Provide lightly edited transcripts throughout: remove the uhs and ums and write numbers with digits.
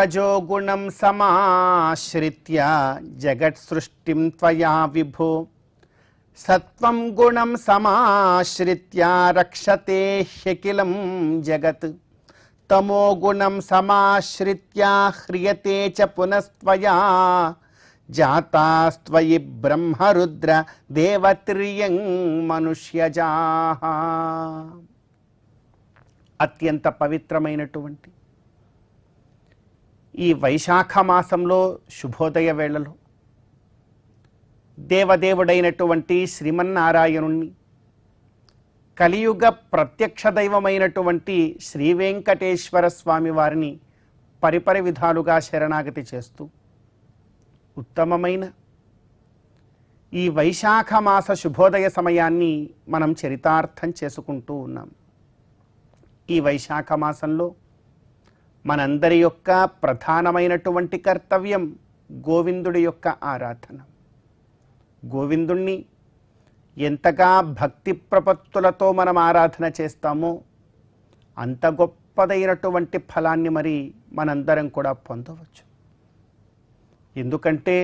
రజోగుణం సమాశ్రిత్య జగత్ సృష్టిం త్వయా విభో సత్వం గుణం సమాశ్రిత్య రక్షతే హ్యఖిలం జగత్ తమో గుణం సమాశ్రిత్య హ్రియతే చ పునస్త్వయా జాతాస్త్వయి బ్రహ్మరుద్ర దేవత్రియం మనుష్యజాః. అత్యంత పవిత్రమైనటువంటి ఈ వైశాఖ మాసంలో శుభోదయ వేళలో దేవదేవుడైనటువంటి శ్రీమన్నారాయణుణ్ణి, కలియుగ ప్రత్యక్ష దైవమైనటువంటి శ్రీ వెంకటేశ్వర స్వామి వారిని పరిపరి విధాలుగా శరణాగతి చేస్తూ ఉత్తమమైన ఈ వైశాఖ మాస శుభోదయ సమయాన్ని మనం చరితార్థం చేసుకుంటూ ఉన్నాం. ఈ వైశాఖ మాసంలో మనందరి యొక్క ప్రధానమైనటువంటి కర్తవ్యం గోవిందుడి యొక్క ఆరాధన. గోవిందుణ్ణి ఎంతగా భక్తి ప్రపత్తులతో మనం ఆరాధన చేస్తామో అంత గొప్పదైనటువంటి ఫలాన్ని మరి మనందరం కూడా పొందవచ్చు. ఎందుకంటే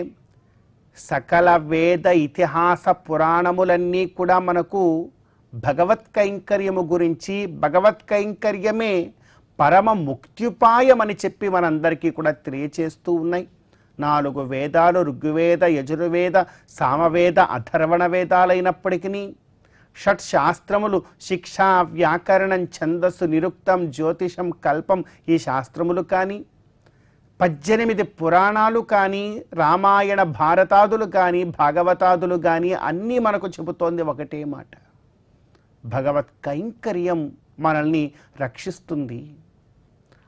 సకల వేద ఇతిహాస పురాణములన్నీ కూడా మనకు భగవత్ కైంకర్యము గురించి, భగవత్ కైంకర్యమే పరమ ముక్త్యుపాయమని చెప్పి మనందరికీ కూడా తెలియచేస్తూ ఉన్నాయి. 4 వేదాలు ఋగ్వేద, యజుర్వేద, సామవేద, అథర్వణ వేదాలైనప్పటికీ షట్శాస్త్రములు శిక్ష, వ్యాకరణం, ఛందస్సు, నిరుక్తం, జ్యోతిషం, కల్పం ఈ శాస్త్రములు కానీ, 18 పురాణాలు కానీ, రామాయణ భారతాదులు కానీ, భాగవతాదులు కానీ అన్నీ మనకు చెబుతోంది ఒకటే మాట: భగవత్ కైంకర్యం మనల్ని రక్షిస్తుంది.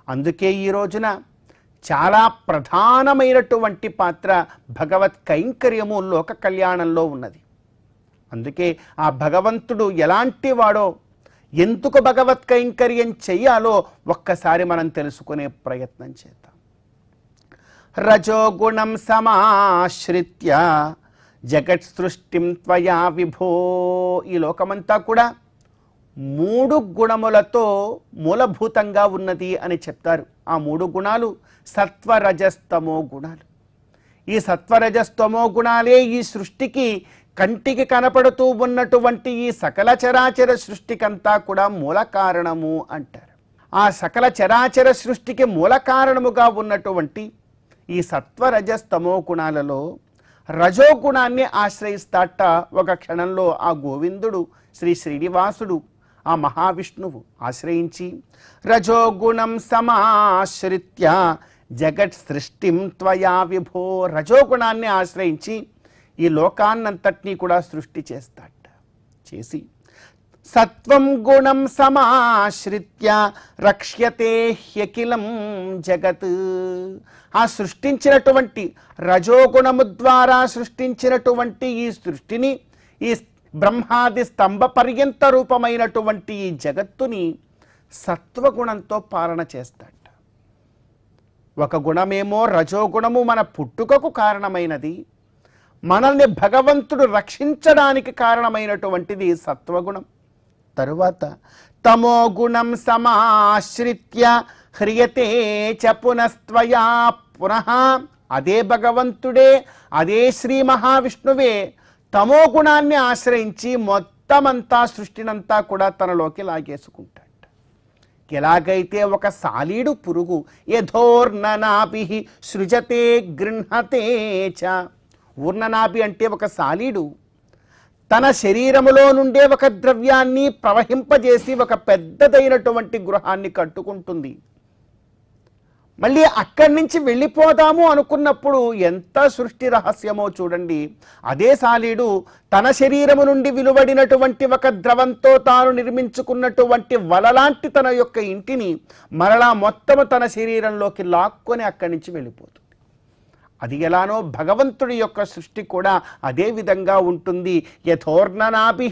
అందుకే ఈ రోజున చాలా ప్రధానమైనటువంటి పాత్ర భగవత్ కైంకర్యము లోక కళ్యాణంలో ఉన్నది. అందుకే ఆ భగవంతుడు ఎలాంటి వాడో, ఎందుకు భగవత్ కైంకర్యం చెయ్యాలో ఒక్కసారి మనం తెలుసుకునే ప్రయత్నం చేద్దాం. రజోగుణం సమాశ్రిత్య జగత్ సృష్టిం త్వయా విభో. ఈ లోకమంతా కూడా 3 గుణములతో మూలభూతంగా ఉన్నది అని చెప్తారు. ఆ 3 గుణాలు సత్వరజస్తమో గుణాలు. ఈ సత్వరజస్తమో గుణాలే ఈ సృష్టికి, కంటికి కనపడుతూ ఉన్నటువంటి ఈ సకల చరాచర సృష్టికంతా కూడా మూల కారణము అంటారు. ఆ సకల చరాచర సృష్టికి మూల కారణముగా ఉన్నటువంటి ఈ సత్వరజస్తమో గుణాలలో రజోగుణాన్ని ఆశ్రయిస్తాట ఒక క్షణంలో ఆ గోవిందుడు, శ్రీ శ్రీనివాసుడు, ఆ మహావిష్ణువు ఆశ్రయించి రజోగుణం సమాశ్రిత్య జగత్ సృష్టిం త్వయా విభో. రజోగుణాన్ని ఆశ్రయించి ఈ లోకాన్నంతటినీ కూడా సృష్టి చేస్తాట. చేసి సత్వం గుణం సమాశ్రిత్య రక్ష్యతే హ్యఖిలం జగత్. ఆ సృష్టించినటువంటి రజోగుణము ద్వారా సృష్టించినటువంటి ఈ సృష్టిని, ఈ బ్రహ్మాది స్తంభ పర్యంత రూపమైనటువంటి ఈ జగత్తుని సత్వగుణంతో పాలన చేస్తాట. ఒక గుణమేమో రజోగుణము మన పుట్టుకకు కారణమైనది, మనల్ని భగవంతుడు రక్షించడానికి కారణమైనటువంటిది సత్వగుణం. తరువాత తమో గుణం సమాశ్రిత్య హ్రియతే చ పునస్త్వయా. పునః అదే భగవంతుడే, అదే శ్రీ మహావిష్ణువే తమో గుణాన్ని ఆశ్రయించి మొత్తమంతా సృష్టినంతా కూడా తనలోకి లాగేసుకుంటాడు. ఎలాగైతే ఒక సాలీడు పురుగు యథోర్ణనాభి సృజతే గృహతే చ. ఊర్ణనాభి అంటే ఒక సాలీడు తన శరీరములో నుండే ఒక ద్రవ్యాన్ని ప్రవహింపజేసి ఒక పెద్దదైనటువంటి గృహాన్ని కట్టుకుంటుంది. మళ్ళీ అక్కడి నుంచి వెళ్ళిపోదాము అనుకున్నప్పుడు ఎంత సృష్టి రహస్యమో చూడండి. అదే సాలీడు తన శరీరము నుండి విలువడినటువంటి ఒక ద్రవంతో తాను నిర్మించుకున్నటువంటి వలలాంటి తన యొక్క ఇంటిని మరలా మొత్తము తన శరీరంలోకి లాక్కొని అక్కడి నుంచి వెళ్ళిపోతుంది. అది ఎలానో భగవంతుడి యొక్క సృష్టి కూడా అదే విధంగా ఉంటుంది. యథోర్ణనాభి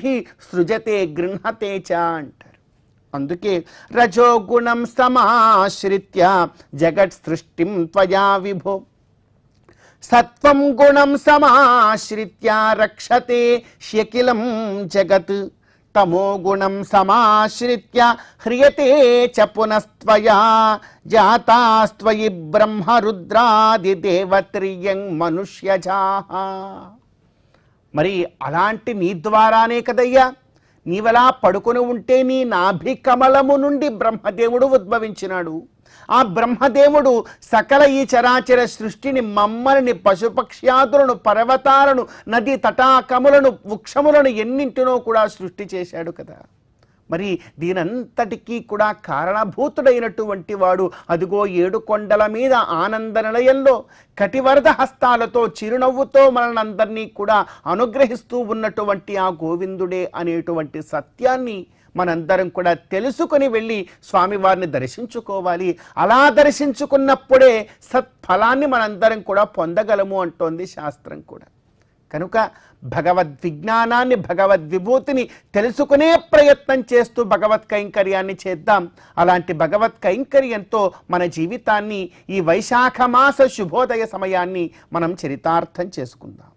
సృజతే గృహతే చ అంటారు. అందుకే రజోగుణం సమాశ్రిత్య జగత్ సృష్టిం త్వయా విభో సత్వం గుణం సమాశ్రిత్య రక్షతే హ్యఖిలం జగత్ తమో గుణం సమాశ్రిత్య హ్రియతే చ పునస్త్వయా జాతాస్త్వయి బ్రహ్మరుద్రాది దేవత్రియం మనుష్యజాః. మరి అలాంటి నీ ద్వారానే కదయ్యా, నీవలా పడుకొని ఉంటే నీ నాభి కమలము నుండి బ్రహ్మదేవుడు ఉద్భవించినాడు. ఆ బ్రహ్మదేవుడు సకల ఈ చరాచర సృష్టిని, మమ్మల్ని, పశుపక్ష్యాదులను, పర్వతాలను, నది తటాకములను, వృక్షములను ఎన్నింటినో కూడా సృష్టి చేశాడు కదా. మరి దీనంతటికీ కూడా కారణభూతుడైనటువంటి వాడు అదిగో 7 కొండల మీద ఆనంద నిలయంలో కటివరద హస్తాలతో చిరునవ్వుతో మనల్నందరినీ కూడా అనుగ్రహిస్తూ ఉన్నటువంటి ఆ గోవిందుడే అనేటువంటి సత్యాన్ని మనందరం కూడా తెలుసుకొని వెళ్ళి స్వామివారిని దర్శించుకోవాలి. అలా దర్శించుకున్నప్పుడే సత్ఫలాన్ని మనందరం కూడా పొందగలము అంటోంది శాస్త్రం కూడా. కనుక భగవద్విజ్ఞానాన్ని, భగవద్విభూతిని తెలుసుకునే ప్రయత్నం చేస్తూ భగవత్ కైంకర్యాన్ని చేద్దాం. అలాంటి భగవత్ కైంకర్యంతో మన జీవితాన్ని, ఈ వైశాఖ మాస శుభోదయ సమయాన్ని మనం చరితార్థం చేసుకుందాం.